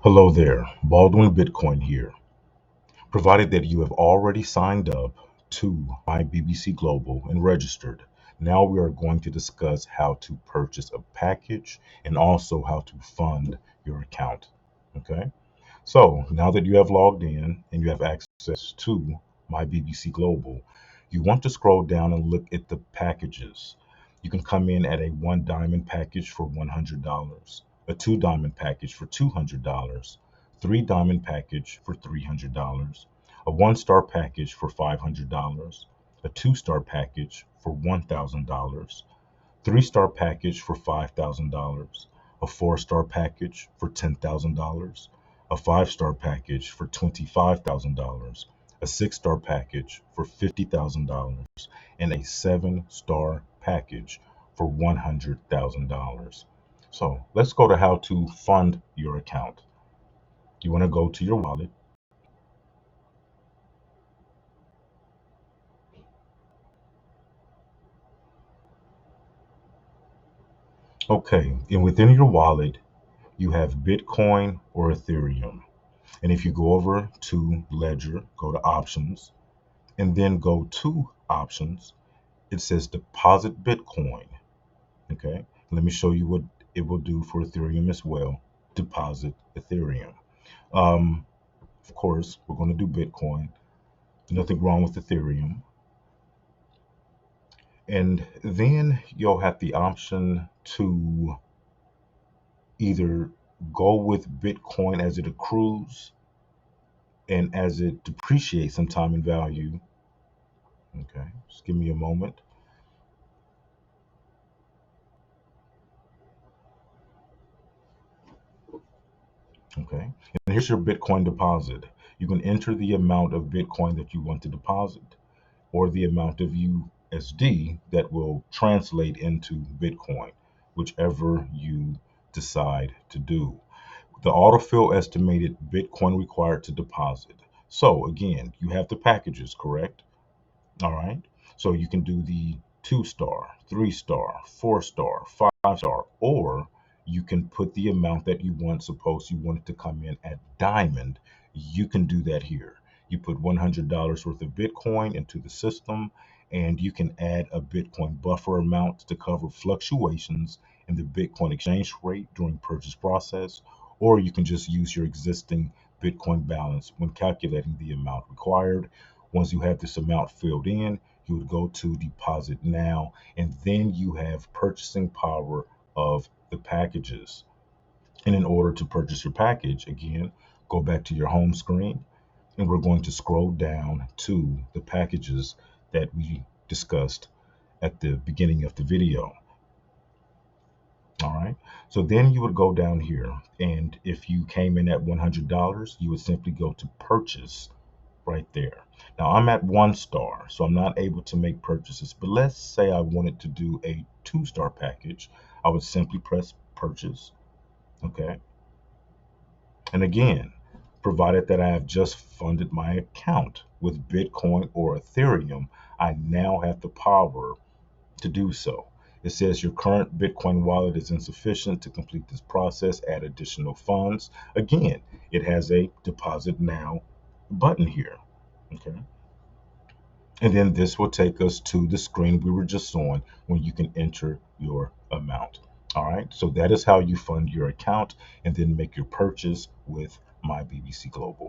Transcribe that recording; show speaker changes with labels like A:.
A: Hello there, BaldwinBitcoin here. Provided that you have already signed up to MyBBCGlobal and registered, now we are going to discuss how to purchase a package and also how to fund your account. Okay, so now that you have logged in and you have access to MyBBCGlobal, you want to scroll down and look at the packages. You can come in at a one diamond package for $100, a two diamond package for $200, three diamond package for $300, a one star package for $500, a two-star package for $1,000, three-star package for $5,000, a four-star package for $10,000, a five-star package for $25,000, a six-star package for $50,000, and a seven-star package for $100,000. So let's go to how to fund your account. You want to go to your wallet. Okay, and within your wallet, you have Bitcoin or Ethereum. And if you go over to Ledger, go to Options, and then go to Options, it says Deposit Bitcoin. Okay, let me show you what it will do for Ethereum as well. Deposit Ethereum. Um, of course, we're going to do Bitcoin. Nothing wrong with Ethereum. And then you'll have the option to either go with Bitcoin as it accrues and as it depreciates sometime in value. Okay, just give me a moment. Okay, and here's your Bitcoin deposit. You can enter the amount of Bitcoin that you want to deposit or the amount of USD that will translate into Bitcoin, whichever you decide to do. The autofill estimated Bitcoin required to deposit. So again, you have the packages, correct? All right. So you can do the two-star, three-star, four-star, five-star, or you can put the amount that you want. Suppose you want it to come in at diamond, you can do that here. You put $100 worth of Bitcoin into the system, and you can add a Bitcoin buffer amount to cover fluctuations in the Bitcoin exchange rate during purchase process, or you can just use your existing Bitcoin balance when calculating the amount required. Once you have this amount filled in, you would go to deposit now, and then you have purchasing power of the packages. And in order to purchase your package, again, go back to your home screen, and we're going to scroll down to the packages that we discussed at the beginning of the video. All right. So then you would go down here, and if you came in at $100, you would simply go to purchase right there. Now I'm at one star, so I'm not able to make purchases. But let's say I wanted to do a two-star package. I would simply press purchase. Okay. And again, provided that I have just funded my account with Bitcoin or Ethereum, I now have the power to do so. It says your current Bitcoin wallet is insufficient to complete this process. Add additional funds. Again, it has a deposit now button here. Okay. And then this will take us to the screen we were just on when you can enter your amount. All right. So that is how you fund your account and then make your purchase with MyBBC Global.